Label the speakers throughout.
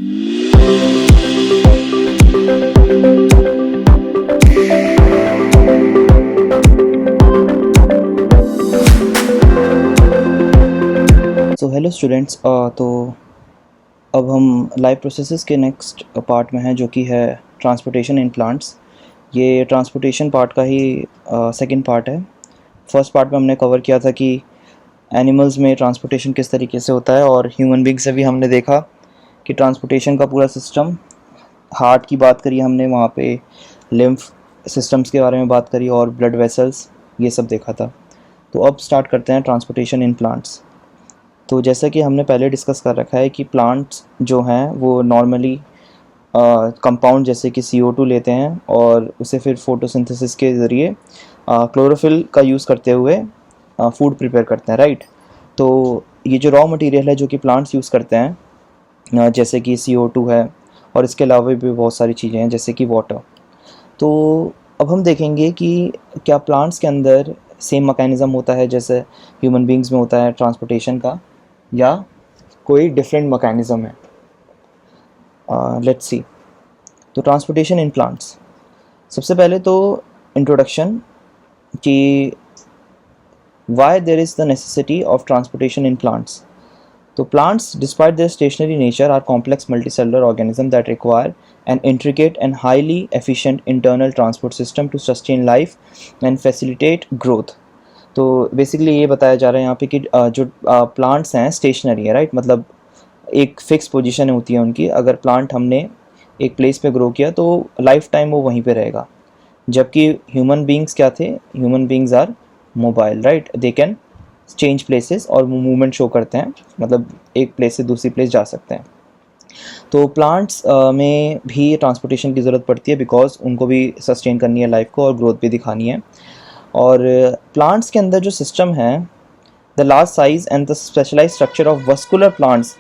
Speaker 1: So hello students, तो अब हम लाइव प्रोसेसेस के नेक्स्ट पार्ट में हैं, जो कि है ट्रांसपोर्टेशन इन प्लांट्स। ये ट्रांसपोर्टेशन पार्ट का ही सेकंड पार्ट है। फर्स्ट पार्ट में हमने कवर किया था कि एनिमल्स में ट्रांसपोर्टेशन किस तरीके से होता है, और ह्यूमन बींग से भी हमने देखा कि ट्रांसपोर्टेशन का पूरा सिस्टम, हार्ट की बात करी हमने, वहाँ पे लिम्फ सिस्टम्स के बारे में बात करी और ब्लड वेसल्स, ये सब देखा था। तो अब स्टार्ट करते हैं ट्रांसपोर्टेशन इन प्लांट्स। तो जैसा कि हमने पहले डिस्कस कर रखा है कि प्लांट्स जो हैं वो नॉर्मली कंपाउंड जैसे कि CO2 लेते हैं और उसे फिर फोटोसिंथेसिस के ज़रिए क्लोरोफिल का यूज़ करते हुए फूड प्रिपेयर करते हैं, राइट। तो ये जो रॉ मटेरियल है जो कि प्लांट्स यूज़ करते हैं, जैसे कि CO2 है, और इसके अलावा भी बहुत सारी चीज़ें हैं जैसे कि वाटर। तो अब हम देखेंगे कि क्या प्लांट्स के अंदर सेम मैकेनिज़्म होता है जैसे ह्यूमन बींग्स में होता है ट्रांसपोर्टेशन का, या कोई डिफरेंट मैकेनिज़्म है। Let's see. तो ट्रांसपोर्टेशन इन प्लांट्स, सबसे पहले तो इंट्रोडक्शन कि why there is the necessity of transportation in plants. तो plants, despite their stationary nature, are complex multicellular organisms that require an intricate and highly efficient internal transport system to sustain life and facilitate growth. तो basically ये बताया जा रहा है यहाँ पे कि जो प्लांट्स हैं स्टेशनरी है, राइट। मतलब एक फिक्स पोजीशन होती है उनकी। अगर प्लांट हमने एक प्लेस पे ग्रो किया तो लाइफ टाइम वो वहीं पे रहेगा। जबकि ह्यूमन बींग्स क्या थे, human beings are mobile, right. They can change places और वो मूवमेंट शो करते हैं, मतलब एक प्लेस से दूसरी प्लेस जा सकते हैं। तो प्लांट्स में भी ट्रांसपोर्टेशन की ज़रूरत पड़ती है, बिकॉज उनको भी सस्टेन करनी है लाइफ को और ग्रोथ भी दिखानी है। और प्लांट्स के अंदर जो सिस्टम है, the large size and the specialise structure of vascular plants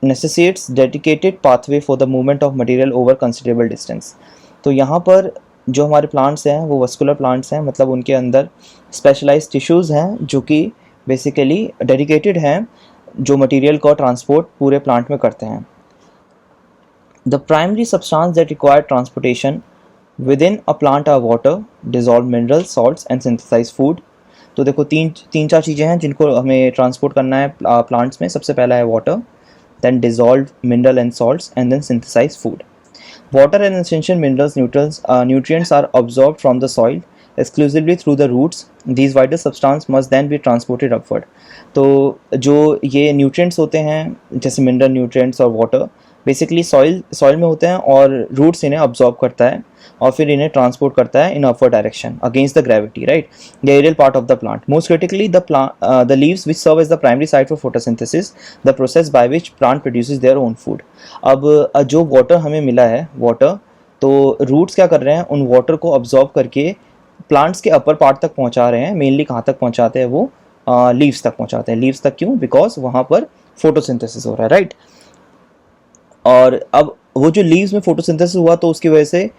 Speaker 1: necessitates dedicated pathway for the movement of material over considerable distance. तो यहाँ पर जो हमारे प्लांट्स हैं वो वस्कुलर प्लांट्स हैं, मतलब उनके अंदर स्पेशलाइज्ड टिश्यूज़ हैं जो कि बेसिकली डेडिकेटेड हैं, जो मटेरियल का ट्रांसपोर्ट पूरे प्लांट में करते हैं। The primary substance that require transportation within a plant are water, dissolve mineral salts and synthesise food. तो देखो तीन चार चीज़ें हैं जिनको हमें ट्रांसपोर्ट करना है प्लांट्स में। सबसे पहला है water, then dissolved mineral and salts, and then synthesized food. Water and essential minerals, nutrients are absorbed from the soil exclusively through the roots. These vital substances must then be transported upward. तो जो ये nutrients होते हैं जैसे mineral nutrients और water, basically soil में होते हैं और रूट्स इन्हें अब्जॉर्ब करता है और फिर इन्हें ट्रांसपोर्ट करता है in upward direction against the gravity, right. The aerial part of the plant, most critically the leaves which serve as the primary site for photosynthesis, the process by which plant produces their own food. अब जो water हमें मिला है, water, तो roots क्या कर रहे हैं, उन वाटर को अब्जॉर्ब करके प्लांट्स के अपर पार्ट तक पहुंचा रहे हैं। मेनली कहाँ तक पहुंचाते हैं वो, लीव्स तक पहुंचाते हैं। लीव्स तक क्यों? बिकॉज वहाँ पर फोटोसिंथेसिस हो रहा है, राइट। और अब वो जो लीव्स में फोटोसिंथेसिस हुआ तो उसकी वजह से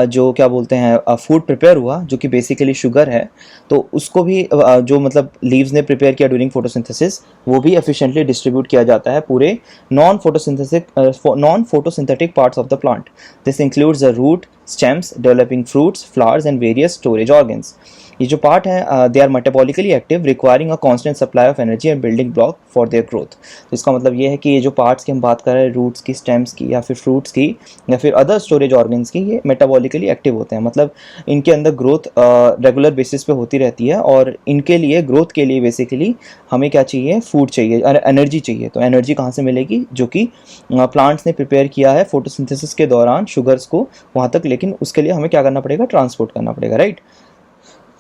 Speaker 1: जो क्या बोलते हैं फूड प्रिपेयर हुआ, जो कि बेसिकली शुगर है, तो उसको भी जो मतलब लीव्स ने प्रिपेयर किया ड्यूरिंग फोटोसिंथेसिस, वो भी एफिशिएंटली डिस्ट्रीब्यूट किया जाता है पूरे non photosynthetic parts of the plant. This includes the root, stems, developing fruits, flowers and various storage organs. ये जो पार्ट है they are metabolically active, requiring a constant supply of energy and building block for their growth. तो इसका मतलब ये है कि ये जो पार्ट्स की हम बात कर रहे हैं, रूट्स की, स्टेम्स की, या फिर फ्रूट्स की, या फिर अदर स्टोरेज ऑर्गन्स की, ये मेटाबॉलिकली एक्टिव होते हैं। मतलब इनके अंदर ग्रोथ रेगुलर बेसिस पे होती रहती है, और इनके लिए, ग्रोथ के लिए बेसिकली हमें क्या चाहिए, फूड चाहिए, एनर्जी चाहिए। तो एनर्जी कहाँ से मिलेगी? जो कि प्लांट्स ने प्रिपेयर किया है फोटोसिंथेसिस के दौरान शुगर्स को वहाँ तक, लेकिन उसके लिए हमें क्या करना पड़ेगा, ट्रांसपोर्ट करना पड़ेगा, राइट।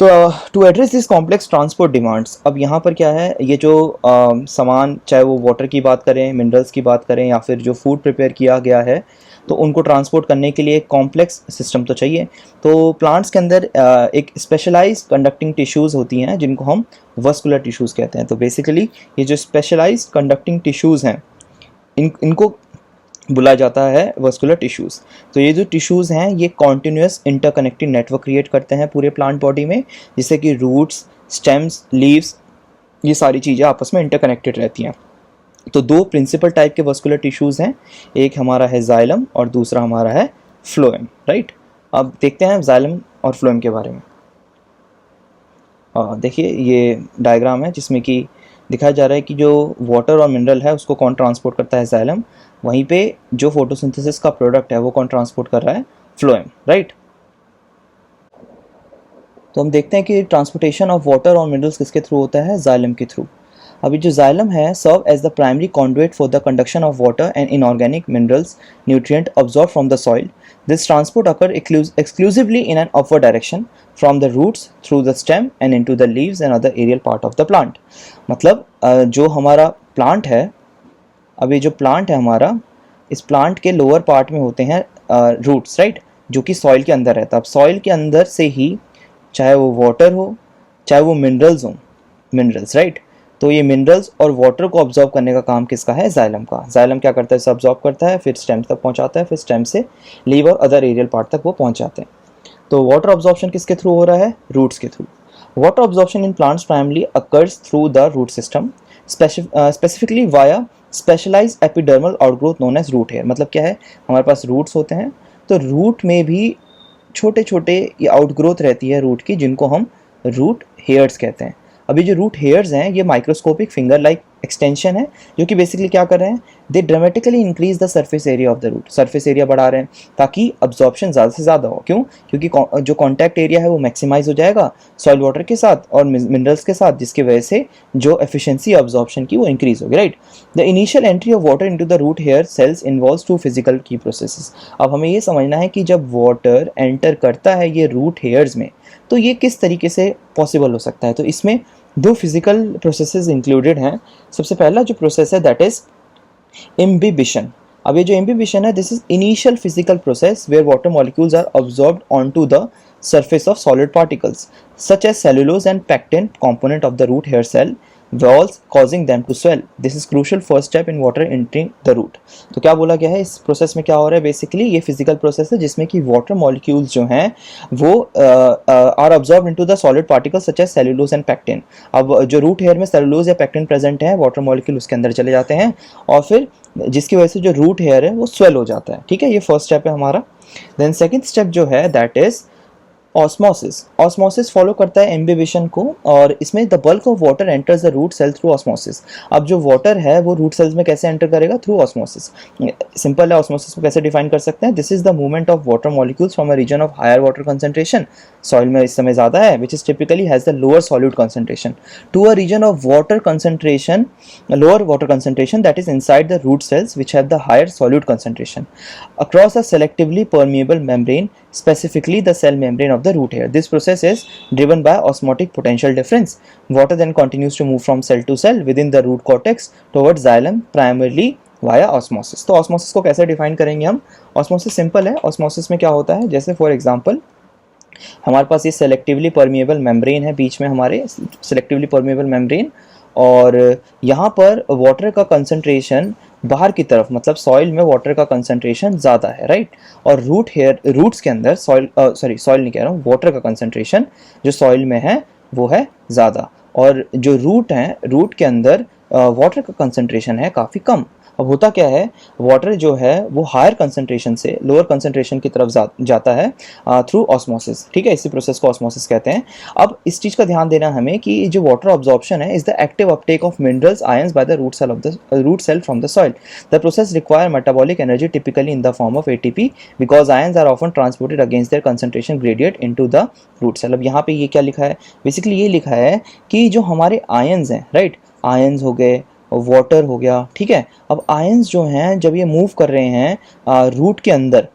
Speaker 1: तो to address this complex transport demands, अब यहाँ पर क्या है, ये जो सामान, चाहे वो वाटर की बात करें, मिनरल्स की बात करें, या फिर जो फूड प्रिपेयर किया गया है, तो उनको ट्रांसपोर्ट करने के लिए एक कॉम्प्लेक्स सिस्टम तो चाहिए। तो प्लांट्स के अंदर एक स्पेशलाइज्ड कंडक्टिंग टिश्यूज़ होती हैं जिनको हम वस्कुलर टिश्यूज़ कहते हैं। तो बेसिकली ये जो स्पेशलाइज्ड कंडक्टिंग टिश्यूज़ हैं, इनको बुलाया जाता है वस्कुलर टिश्यूज़। तो ये जो टिश्यूज़ हैं ये कॉन्टिन्यूस इंटरकनेक्टेड नेटवर्क क्रिएट करते हैं पूरे प्लांट बॉडी में, जिससे कि रूट्स, स्टेम्स, लीव्स, ये सारी चीज़ें आपस में इंटरकनेक्टेड रहती हैं। तो दो प्रिंसिपल टाइप के वस्कुलर टिश्यूज़ हैं, एक हमारा है जाइलम और दूसरा हमारा है फ्लोएम, राइट। अब देखते हैं जाइलम और फ्लोएम के बारे में। देखिए ये डायग्राम है जिसमें कि दिखाया जा रहा है कि जो वाटर और मिनरल है उसको कौन ट्रांसपोर्ट करता है, जाइलम। वहीं पे जो फोटोसिंथेसिस का प्रोडक्ट है वो कौन ट्रांसपोर्ट कर रहा है, फ्लोएम, राइट। तो हम देखते हैं कि ट्रांसपोर्टेशन ऑफ वाटर और मिनरल्स किसके थ्रू होता है, जाइलम के थ्रू। अभी जो जाइलम है serve as the primary conduit for the conduction of water and inorganic minerals nutrient absorb from the soil. This transport occur exclusively in an upward direction from the roots through the stem and into the leaves and other aerial part of the plant। मतलब जो हमारा plant है, अभी जो plant है हमारा, इस plant के लोअर पार्ट में होते हैं रूट्स, राइट, जो कि सॉइल के अंदर रहता है। अब सॉइल के अंदर से ही चाहे वो वाटर हो चाहे वो मिनरल्स हो, मिनरल्स, राइट, तो ये मिनरल्स और वाटर को ऑब्जॉर्व करने का काम किसका है, जाइलम का। जाइलम क्या करता है, इसे ऑब्जॉर्व करता है, फिर स्टेम तक पहुंचाता है, फिर स्टेम से लीव और अदर एरियल पार्ट तक वो पहुंच जाते हैं। तो वाटर ऑब्जॉर्प्शन किसके थ्रू हो रहा है, रूट्स के through. Water absorption in plants primarily occurs through the root system, specifically via specialised epidermal outgrowth known as root hair. मतलब क्या है, हमारे पास रूट्स होते हैं, तो रूट में भी छोटे छोटे ये आउटग्रोथ रहती है रूट की, जिनको हम रूट हेयर्स कहते हैं। अभी जो रूट हेयर्स हैं ये माइक्रोस्कोपिक फिंगर लाइक एक्सटेंशन है, जो कि बेसिकली क्या कर रहे हैं, they dramatically increase the surface area of the root. Surface area बढ़ा रहे हैं ताकि अब्जॉर्प्शन ज़्यादा से ज़्यादा हो। क्यों, क्योंकि जो कॉन्टैक्ट एरिया है वो मैक्सिमाइज हो जाएगा सॉइल वाटर के साथ और मिनरल्स के साथ, जिसकी वजह से जो एफिशिएंसी अब्जॉर्प्शन की वो इंक्रीज होगी, right. The initial entry of water into the root hair cells involves two physical key processes. अब हमें ये समझना है कि जब वाटर एंटर करता है ये रूट हेयर्स में, तो ये किस तरीके से पॉसिबल हो सकता है। तो इसमें दो फिजिकल प्रोसेसेस इंक्लूडेड हैं। सबसे पहला जो प्रोसेस है दैट इज इम्बिबिशन। अब ये जो इम्बिबिशन है, this is initial physical process where water molecules are absorbed onto the surface of solid particles such as cellulose and pectin component of the root hair cell walls causing them to swell. This is crucial first step in water entering the root. तो क्या बोला गया है, इस process में क्या हो रहा है, बेसिकली ये फिजिकल प्रोसेस है जिसमें कि वाटर मॉलिक्यूल्स जो हैं वो are absorb into the solid particles such as cellulose and pectin. अब जो रूट हेयर में सेलुलोज या पेक्टिन प्रेजेंट है, वाटर मॉलिक्यूल उसके अंदर चले जाते हैं और फिर जिसकी वजह से जो रूट हेयर है वो स्वेल हो जाता है, ठीक है। ये फर्स्ट स्टेप है हमारा। देन सेकेंड स्टेप जो है that is osmosis. Osmosis follow करता है इम्बिबिशन को, और इसमें the bulk of water enters the root cell through osmosis. अब जो वाटर है वो रूट सेल्स में कैसे एंटर करेगा, थ्रू ऑस्मोसिस। सिंपल है, ऑस्मोसिस को कैसे डिफाइन कर सकते हैं, this is the movement of water molecules from a region of higher water concentration, soil में इस समय ज़्यादा है, which is typically has the lower solute concentration, to a region of water concentration, lower water concentration that is inside the root cells which have the higher solute concentration across a selectively permeable membrane, specifically the cell membrane of the root hair. This process is driven by osmotic potential difference. Water then continues to move from cell to cell within the root cortex towards xylem primarily via osmosis. तो osmosis को कैसे define करेंगे हम, osmosis simple है। osmosis में क्या होता है, जैसे फॉर एग्जांपल हमारे पास ये सेलेक्टिवली परमिएबल मेम्ब्रेन है, बीच में हमारे सेलेक्टिवली परमिएबल मेम्ब्रेन, और यहाँ पर वाटर का कंसंट्रेशन बाहर की तरफ, मतलब सॉइल में वाटर का कंसंट्रेशन ज़्यादा है, राइट। और रूट्स के अंदर सॉइल नहीं कह रहा हूँ, वाटर का कंसंट्रेशन जो सॉइल में है वो है ज़्यादा, और जो रूट के अंदर वाटर का कंसंट्रेशन है काफ़ी कम। अब होता क्या है, वाटर जो है वो हायर कंसंट्रेशन से लोअर कंसंट्रेशन की तरफ जाता है थ्रू ऑस्मोसिस, ठीक है। इसी प्रोसेस को ऑस्मोसिस कहते हैं। अब इस चीज़ का ध्यान देना हमें कि जो वाटर ऑब्जॉर्प्शन है is the active uptake of minerals ions by the root cell from the soil. The process require metabolic energy typically in the form of ATP because ions are often transported against their concentration gradient into the root cell. अब यहाँ पे ये क्या लिखा है, basically ये लिखा है कि जो हमारे आयंस हैं, राइट, आयंस हो गए, वाटर हो गया, ठीक है। अब आयंस जो हैं जब ये मूव कर रहे हैं रूट के अंदर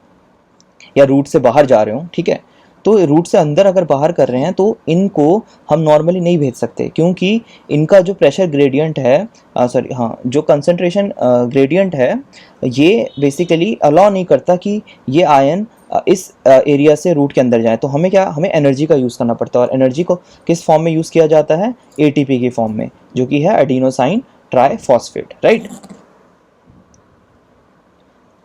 Speaker 1: या रूट से बाहर जा रहे हो, ठीक है, तो रूट से अंदर अगर बाहर कर रहे हैं तो इनको हम नॉर्मली नहीं भेज सकते, क्योंकि इनका जो प्रेशर ग्रेडियंट है जो कंसंट्रेशन ग्रेडियंट है ये बेसिकली अलाउ नहीं करता कि ये आयन इस एरिया से रूट के अंदर जाए। तो हमें एनर्जी का यूज़ करना पड़ता है, और एनर्जी को किस फॉर्म में यूज़ किया जाता है, एटीपी की फॉर्म में, जो कि है एडिनोसाइन ट्राइफॉस्फेट, राइट।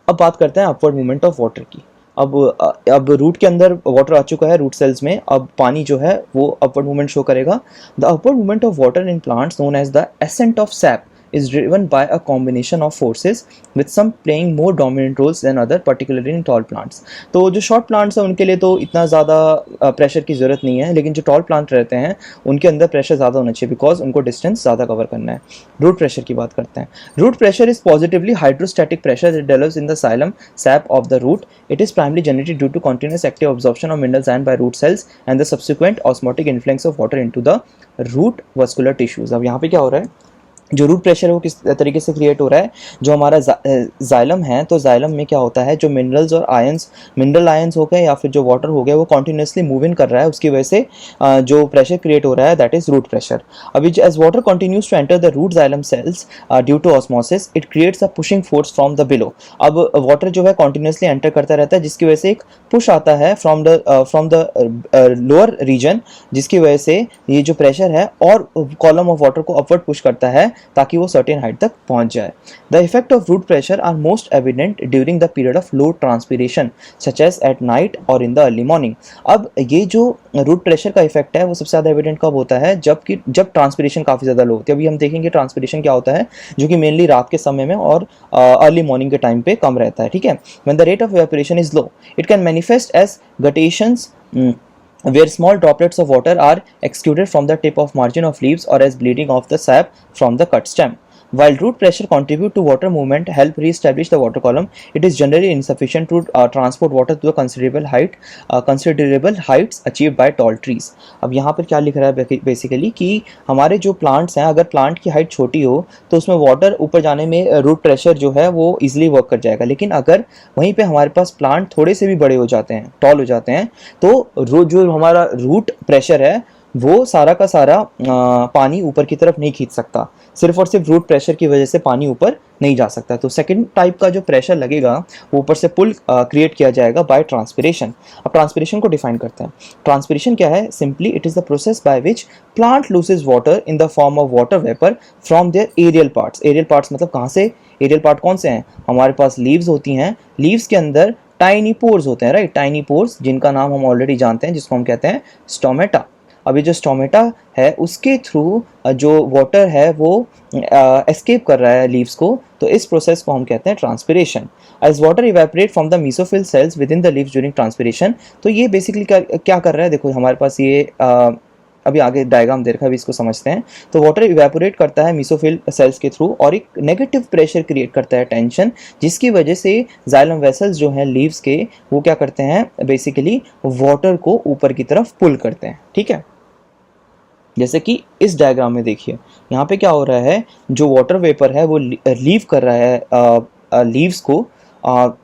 Speaker 1: अब बात करते हैं अपवर्ड मूवमेंट ऑफ वाटर की। अब रूट के अंदर वाटर आ चुका है रूट सेल्स में, अब पानी जो है वो अपवर्ड मूवमेंट शो करेगा। The upward movement of water in plants known as the ascent of sap is driven by a combination of forces with some playing more dominant roles than other, particularly in tall plants. तो जो short plants हैं उनके लिए तो इतना ज़्यादा pressure की ज़रूरत नहीं है, लेकिन जो tall plant रहते हैं उनके अंदर प्रेशर ज़्यादा होना चाहिए बिकॉज उनको डिस्टेंस ज़्यादा कवर करना है. रूट प्रेशर की बात करते हैं. Root pressure is positively hydrostatic pressure that develops in the xylem sap of the root. It is primarily generated due to continuous active absorption of minerals ion by root cells and the subsequent osmotic influx of water into the root vascular tissues. अब यहाँ पे क्या हो रहा है, जो root pressure है वो किस तरीके से क्रिएट हो रहा है. जो हमारा जाइलम है, तो जाइलम में क्या होता है, जो मिनरल्स और आयंस, मिनरल आयंस हो गए या फिर जो वाटर हो गया, वो कॉन्टिन्यूसली मूव इन कर रहा है, उसकी वजह से जो प्रेशर क्रिएट हो रहा है दैट इज रूट प्रेशर. अभी as water continues to enter the root xylem cells due to osmosis, it creates a pushing force from the below. अब वाटर जो है कॉन्टिन्यूसली एंटर करता रहता है, जिसकी वजह से एक पुश आता है फ्रॉम द लोअर रीजन, जिसकी वजह से ये जो प्रेशर है और कॉलम ऑफ वाटर को अपवर्ड पुश करता है ताकि वो सर्टेन हाइट तक पहुंच जाए. The effect of root pressure are most evident during the period of low transpiration such as at night और इन द अर्ली मॉर्निंग. अब ये जो रूट प्रेशर का इफेक्ट है वो सबसे ज़्यादा एविडेंट कब होता है, जब ट्रांसपिरेशन काफ़ी ज़्यादा लो होती है. अभी हम देखेंगे ट्रांसपिरेशन क्या होता है, जो कि मेनली रात के समय में और अर्ली मॉर्निंग के टाइम पे कम रहता है. ठीक है. When the rate of evaporation is low, it can manifest as guttations where small droplets of water are exuded from the tip of margin of leaves or as bleeding of the sap from the cut stem. While root pressure contribute to water movement, help re-establish the water column, it is generally insufficient to transport water to a considerable heights achieved by tall trees. अब यहाँ पर क्या लिख रहा है basically कि हमारे जो प्लांट्स हैं, अगर प्लांट की हाइट छोटी हो तो उसमें वाटर ऊपर जाने में रूट प्रेशर जो है वो इजीली वर्क कर जाएगा. लेकिन अगर वहीं पे हमारे पास प्लांट थोड़े से भी बड़े हो जाते हैं, टॉल हो जाते हैं, तो जो हमारा रूट प्रेशर है वो सारा का सारा पानी ऊपर की तरफ नहीं खींच सकता. सिर्फ और सिर्फ रूट प्रेशर की वजह से पानी ऊपर नहीं जा सकता. तो सेकंड टाइप का जो प्रेशर लगेगा वो ऊपर से पुल क्रिएट किया जाएगा बाय ट्रांसपिरेशन. अब ट्रांसपिरेशन को डिफाइन करते हैं. ट्रांसपिरेशन क्या है, simply it is the process by which plant loses water in the form of water vapour from their aerial parts. Aerial parts मतलब कहाँ से, एरियल पार्ट कौन से हैं, हमारे पास लीव्स होती हैं, लीव्स के अंदर टाइनी पोर्स होते हैं, राइट, टाइनी पोर्स, जिनका नाम हम ऑलरेडी जानते हैं, जिसको हम कहते हैं स्टोमेटा. अभी जो स्टोमेटा है उसके थ्रू जो वाटर है वो एस्केप कर रहा है लीव्स को, तो इस प्रोसेस को हम कहते हैं transpiration. As water evaporate from the mesophyll cells within the leaves during transpiration. तो ये बेसिकली क्या कर रहा है, देखो हमारे पास ये अभी आगे डायग्राम दे रखा है, अभी इसको समझते हैं. तो वाटर इवेपोरेट करता है मेसोफिल सेल्स के थ्रू और एक नेगेटिव प्रेशर क्रिएट करता है, टेंशन, जिसकी वजह से जाइलम वेसल्स जो हैं लीव्स के, वो क्या करते हैं, बेसिकली वाटर को ऊपर की तरफ पुल करते हैं. ठीक है. जैसे कि इस डायग्राम में देखिए, यहाँ पे क्या हो रहा है, जो वाटर वेपर है वो लीव कर रहा है लीव्स को.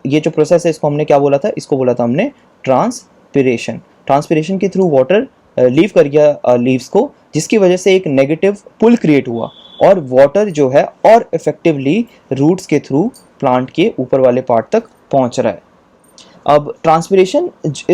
Speaker 1: ये जो प्रोसेस है इसको हमने क्या बोला था, इसको बोला था हमने ट्रांसपिरेशन. ट्रांसपिरेशन के थ्रू वाटर लीव कर गया लीव्स को, जिसकी वजह से एक नेगेटिव पुल क्रिएट हुआ और वाटर जो है और इफेक्टिवली रूट्स के थ्रू प्लांट के ऊपर वाले पार्ट तक पहुंच रहा है. अब transpiration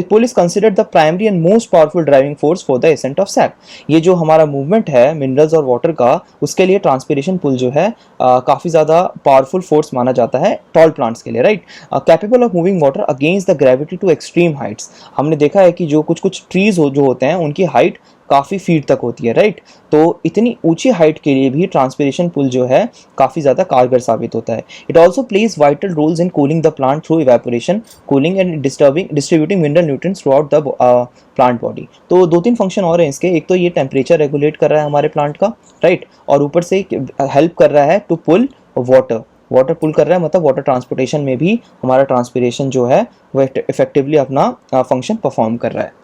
Speaker 1: pull is considered the primary and most powerful driving force for the ascent of sap. ये जो हमारा मूवमेंट है मिनरल्स और वाटर का, उसके लिए ट्रांसपिरेशन पुल जो है काफ़ी ज़्यादा पावरफुल फोर्स माना जाता है टॉल प्लांट्स के लिए, right. Capable of moving water against the gravity to extreme heights. हमने देखा है कि जो कुछ ट्रीज जो होते हैं उनकी हाइट काफ़ी फीट तक होती है, राइट. तो इतनी ऊंची हाइट के लिए भी ट्रांसपिरेशन पुल जो है काफ़ी ज़्यादा कारगर साबित होता है. It also plays vital roles in cooling the plant through evaporation, cooling and distributing mineral nutrients throughout the plant body. तो 2-3 फंक्शन और हैं इसके. एक तो ये टेम्परेचर रेगुलेट कर रहा है हमारे प्लांट का, राइट, और ऊपर से हेल्प कर रहा है टू पुल वाटर पुल कर रहा है, मतलब वाटर ट्रांसपोर्टेशन में भी हमारा ट्रांसपिरेशन जो है वो इफेक्टिवली अपना फंक्शन परफॉर्म कर रहा है.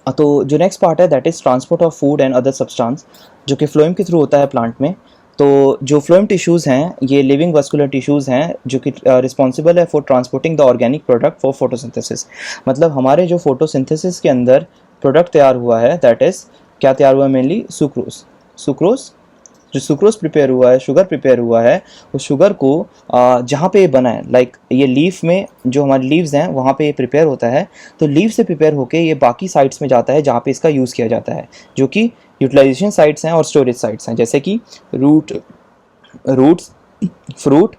Speaker 1: तो जो नेक्स्ट पार्ट है that is transport of food and other substance, जो कि फ्लोएम के थ्रू होता है प्लांट में. तो जो फ्लोएम टिश्यूज़ हैं ये लिविंग वस्कुलर टिश्यूज़ हैं जो कि रिस्पॉन्सिबल है for transporting the organic product for photosynthesis. मतलब हमारे जो फोटोसिंथेसिस के अंदर प्रोडक्ट तैयार हुआ है दैट इज़ क्या तैयार हुआ है, मेनली सुक्रोज. जो सुक्रोज प्रिपेयर हुआ है, शुगर प्रिपेयर हुआ है, उस शुगर को जहाँ पे ये बना है, लाइक ये लीफ में जो हमारे लीव्स हैं वहाँ पे ये प्रिपेयर होता है. तो लीव से प्रिपेयर होके ये बाकी साइट्स में जाता है जहाँ पे इसका यूज़ किया जाता है, जो कि यूटिलाइजेशन साइट्स हैं और स्टोरेज साइट्स हैं, जैसे कि roots, fruit,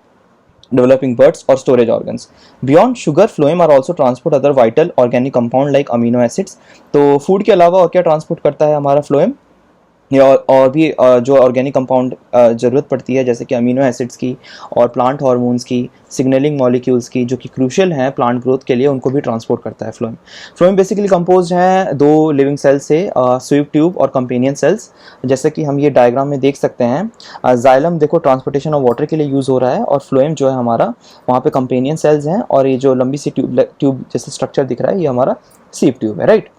Speaker 1: developing buds or storage organs. Beyond sugar, phloem are also transport other vital organic compound like amino acids. तो फूड के अलावा और क्या ट्रांसपोर्ट करता है हमारा फ्लोएम? या और भी जो ऑर्गेनिक कंपाउंड ज़रूरत पड़ती है, जैसे कि अमीनो एसिड्स की और प्लांट हार्मोन्स की, सिग्नलिंग मॉलिक्यूल्स की, जो कि क्रूशियल हैं प्लांट ग्रोथ के लिए, उनको भी ट्रांसपोर्ट करता है फ्लोएम। फ्लोएम बेसिकली कंपोज है दो लिविंग सेल्स से, स्वीप ट्यूब और कंपेनियन सेल्स, जैसे कि हम ये डायग्राम में देख सकते हैं। जाइलम देखो ट्रांसपोर्टेशन ऑफ वाटर के लिए यूज़ हो रहा है, और फ्लोएम जो है हमारा वहाँ पे कंपेनियन सेल्स हैं, और ये जो लंबी सी ट्यूब जैसे स्ट्रक्चर दिख रहा है, ये हमारा स्वीप ट्यूब है, राइट।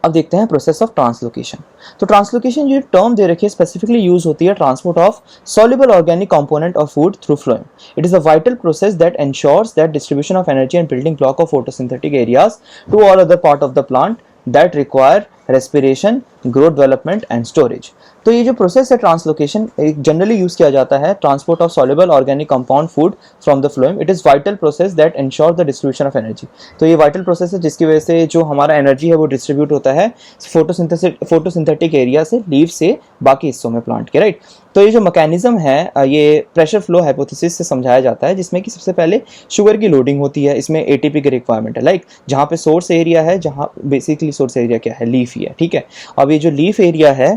Speaker 1: अब देखते हैं प्रोसेस ऑफ ट्रांसलोकेशन। तो ट्रांसलोकेशन जो टर्म दे रखी है स्पेसिफिकली यूज होती है transport of soluble organic component of food through phloem. It is a vital process that ensures that distribution of energy and building block of photosynthetic areas to all other part of the plant that require respiration, growth development and storage. तो ये जो process है translocation, generally use किया जाता है transport of soluble organic compound food from the phloem. It is vital process that ensure the distribution of energy. तो ये vital process है जिसकी वजह से जो हमारा एनर्जी है वो डिस्ट्रीब्यूट होता है फोटोसिंथेटिक एरिया से, लीव से बाकी हिस्सों में प्लांट के, राइट। तो ये जो मैकेनिज्म है ये प्रेशर फ्लो हाइपोथेसिस से समझाया जाता है, जिसमें कि सबसे पहले शुगर की लोडिंग होती है, इसमें एटीपी की रिक्वायरमेंट है, लाइक जहाँ पे सोर्स एरिया है, जहाँ बेसिकली सोर्स एरिया क्या है, लीफ ही है, ठीक है। अब ये जो लीफ एरिया है,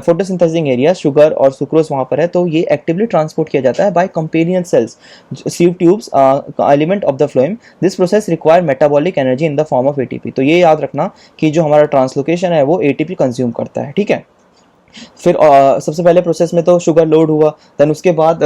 Speaker 1: फोटोसिंथेसिस एरिया, शुगर और सुक्रोज वहाँ पर है, तो ये एक्टिवली ट्रांसपोर्ट किया जाता है by companion cells, sieve tubes, element of the phloem. This process require metabolic energy in the form of ATP. तो ये याद रखना कि जो हमारा ट्रांसलोकेशन है वो एटीपी कंज्यूम करता है, ठीक है। फिर सबसे पहले प्रोसेस में तो शुगर लोड हुआ, देन उसके बाद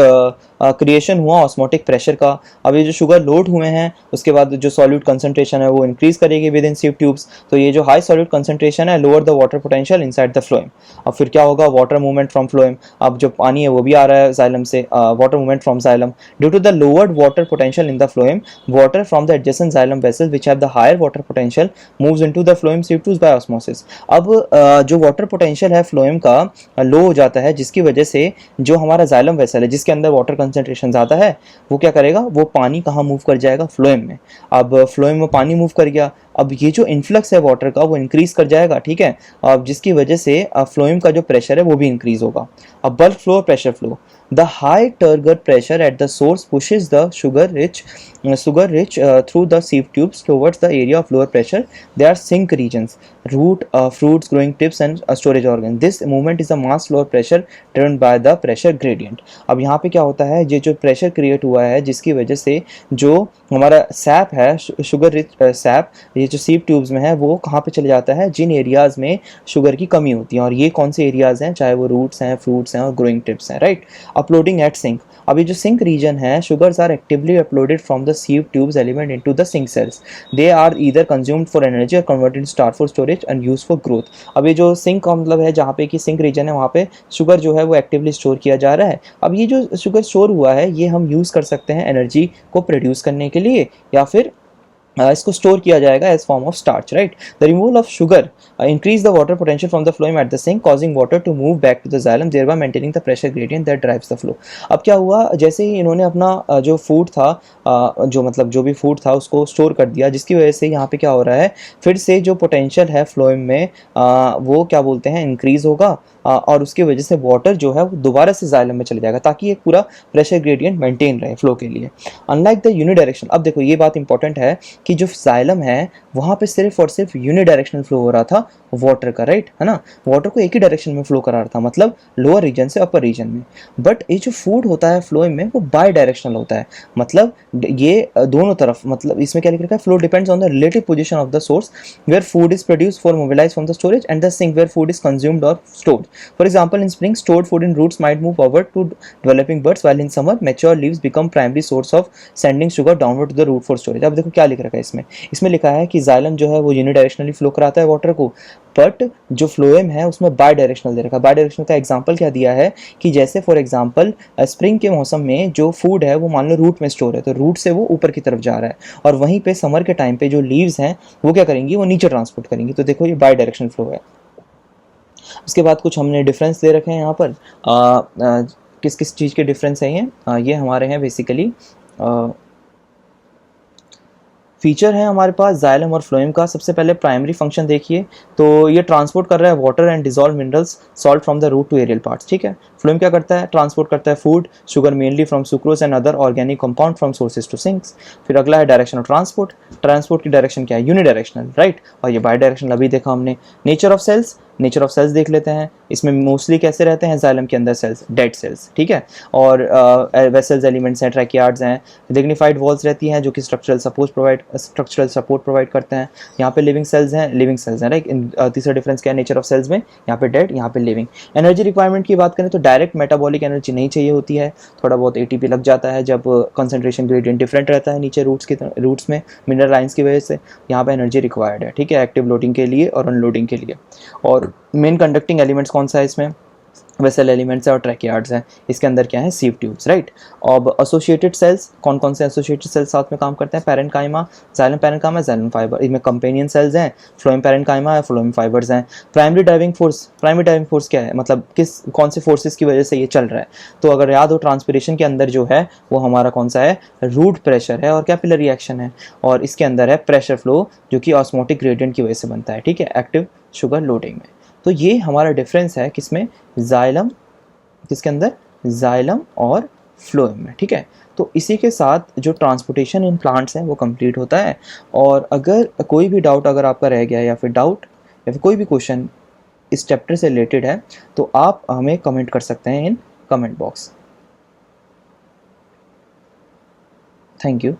Speaker 1: क्रिएशन हुआ ऑस्मोटिक प्रेशर का। अब ये जो शुगर लोड हुए हैं, उसके बाद जो सॉल्यूट कंसंट्रेशन है वो इंक्रीज करेगी विद इन सीव ट्यूब्स। तो ये जो हाई सॉल्यूट कंसंट्रेशन है lower the water potential inside the phloem. अब फिर क्या होगा, वाटर मूवमेंट फ्रॉम फ्लोएम। अब जो पानी है वो भी आ रहा है जाइलम से, water movement from xylem. Due to the lowered water potential in the phloem, water from the adjacent xylem vessels which have the higher water potential moves into the phloem sieve tubes by osmosis. अब जो water potential है phloem का लो हो जाता है, जिसकी वजह से जो हमारा जाइलम वेसल है जिसके अंदर वाटर कंसंट्रेशन ज़्यादा है, वो क्या करेगा, वो पानी कहाँ मूव कर जाएगा, फ्लोएम में। अब फ्लोएम में पानी मूव कर गया, अब ये जो इन्फ्लक्स है वाटर का वो इंक्रीज कर जाएगा, ठीक है। अब जिसकी वजह से फ्लोएम का जो प्रेशर है वो भी इंक्रीज होगा। अब बल्क फ्लो और pressure flow, the high turgor pressure at the source pushes the sugar rich through the sieve tubes towards the area of lower pressure. They are sink regions, root, fruits, growing tips and storage organs. This movement is a mass flow pressure driven by the pressure gradient. अब यहाँ पे क्या होता है, ये जो pressure create हुआ है जिसकी वजह से जो हमारा सैप है, शुगर रिच सैप, ये जो सीव ट्यूब्स में है वो कहाँ पे चले जाता है, जिन एरियाज में शुगर की कमी होती है। और ये कौन से एरियाज हैं, चाहे वो रूट्स हैं, फ्रूट्स हैं और ग्रोइंग टिप्स हैं, राइट। अपलोडिंग एट सिंक, अब ये जो सिंक रीजन है, sugars are actively uploaded from the sieve tubes element into the sink cells. They are either consumed for energy और converted starch for storage and use for growth. अब ये जो sink का मतलब है, जहाँ पे कि सिंक रीजन है, वहाँ पे शुगर जो है वो एक्टिवली स्टोर किया जा रहा है। अब ये जो शुगर स्टोर हुआ है ये हम यूज़ कर सकते हैं एनर्जी को प्रोड्यूस करने के लिए, या फिर इसको स्टोर किया जाएगा as form of starch, right. The removal of sugar increase the water potential from the phloem at the sink, causing water to move back to the xylem, thereby maintaining the pressure gradient that drives the flow. अब क्या हुआ, जैसे ही इन्होंने अपना जो food था, जो मतलब जो भी फूड था उसको स्टोर कर दिया, जिसकी वजह से यहाँ पे क्या हो रहा है, फिर से जो पोटेंशियल है फ्लोएम में वो क्या बोलते हैं, इंक्रीज होगा, और उसकी वजह से वाटर जो है वो दोबारा से जाइलम में चले जाएगा, ताकि एक पूरा प्रेशर ग्रेडियंट मेंटेन रहे फ्लो के लिए। अनलाइक द यूनिडायरेक्शन, अब देखो ये बात इंपॉर्टेंट है कि जो जाइलम है वहाँ पे सिर्फ और सिर्फ यूनिडायरेक्शनल फ्लो हो रहा था वाटर का, राइट है ना। वाटर को एक ही डायरेक्शन में फ्लो करा रहा था, मतलब लोअर रीजन से अपर रीजन में। बट ये जो फूड होता है फ्लोएम में वो बाय डायरेक्शनल होता है, मतलब ये दोनों तरफ, मतलब इसमें क्या लिख रखा है, flow depends on the relative position of the source where food is produced for mobilize from the storage and the sink where food is consumed और stored. For example, in spring, stored food in roots might move forward to developing buds, while in summer, mature leaves become primary source of sending sugar downward to the root for storage. अब देखो क्या लिख रखा है इसमें, इसमें लिखा है कि जाइलम जो है वो यूनिडायरेक्शनली फ्लो कराता है वाटर को, बट जो फ्लोएम है उसमें बाय डायरेक्शनल दे रखा है। बाय डायरेक्शनल का एग्जांपल क्या दिया है कि जैसे फॉर एग्जांपल स्प्रिंग के मौसम में जो फूड है वो मान लो रूट में स्टोर है, तो रूट से वो ऊपर की तरफ जा रहा है, और वहीं पे समर के टाइम पे जो लीव्स हैं वो क्या करेंगी, वो नीचे ट्रांसपोर्ट करेंगी। तो देखो ये बाय डायरेक्शनल फ्लो है। उसके बाद कुछ हमने डिफरेंस दे रखे हैं यहाँ पर, किस किस चीज़ के डिफरेंस हैं ये हमारे हैं बेसिकली फीचर है हमारे पास जाइलम और फ्लोएम का। सबसे पहले प्राइमरी फंक्शन देखिए, तो ये ट्रांसपोर्ट कर रहा है water and dissolve minerals salt from the root to aerial parts, ठीक है। फ्लोएम क्या करता है, ट्रांसपोर्ट करता है food sugar mainly from sucrose and other organic compound from sources to sinks. फिर अगला है डायरेक्शन ऑफ ट्रांसपोर्ट। ट्रांसपोर्ट की डायरेक्शन क्या है, यूनिडायरेक्शनल, राइट, और ये बाई डायरेक्शनल अभी देखा हमने। Nature of cells, nature of cells देख लेते हैं। इसमें मोस्टली कैसे रहते हैं जाइलम के अंदर सेल्स, डेड सेल्स, ठीक है। और वेसल्स एलिमेंट्स हैं, ट्रैकियार्ड्स हैं, लिग्निफाइड वॉल्स रहती हैं जो कि स्ट्रक्चरल सपोर्ट प्रोवाइड करते हैं। यहाँ पे लिविंग सेल्स हैं, राइट। तीसरा डिफरेंस क्या है नेचर ऑफ सेल्स में, यहाँ पे डेड, यहाँ पे लिविंग। एनर्जी रिक्वायरमेंट की बात करें तो डायरेक्ट मेटाबॉलिक एनर्जी नहीं चाहिए होती है, थोड़ा बहुत एटीपी लग जाता है जब कंसंट्रेशन ग्रेडियंट डिफरेंट रहता है नीचे रूट्स में मिनरल लाइंस की वजह से। यहाँ पे एनर्जी रिक्वायर्ड है, ठीक है, एक्टिव लोडिंग के लिए और अनलोडिंग के लिए। और मेन कंडक्टिंग एलिमेंट्स कौन सा है इसमें, वेसल एलिमेंट्स है और ट्रैकियार्ड्स हैं। इसके अंदर क्या है, सीव ट्यूब्स, राइट। अब एसोसिएटेड सेल्स, कौन कौन से एसोसिएटेड सेल्स साथ में काम करते हैं, parenchyma, xylem parenchyma, xylem fibre. इसमें कंपेनियन सेल्स हैं, फ्लोएम पैरेन्काइमा है, फ्लोएम फाइबर्स हैं। प्राइमरी ड्राइविंग फोर्स क्या है, मतलब कौन से फोर्सेस की वजह से ये चल रहा है। तो अगर याद हो ट्रांसपिरेशन के अंदर जो है वो हमारा कौन सा है, रूट प्रेशर है और कैपिलरी एक्शन है। और इसके अंदर है प्रेशर फ्लो जो कि ऑस्मोटिक ग्रेडियंट की वजह से बनता है, ठीक है, एक्टिव शुगर लोडिंग में। तो ये हमारा डिफरेंस है किसमें, जाइलम, किसके अंदर, जाइलम और फ्लोएम में, ठीक है। तो इसी के साथ जो ट्रांसपोर्टेशन इन प्लांट्स है वो कंप्लीट होता है। और अगर कोई भी डाउट अगर आपका रह गया या फिर कोई भी क्वेश्चन इस चैप्टर से रिलेटेड है तो आप हमें कमेंट कर सकते हैं in comment box. Thank you.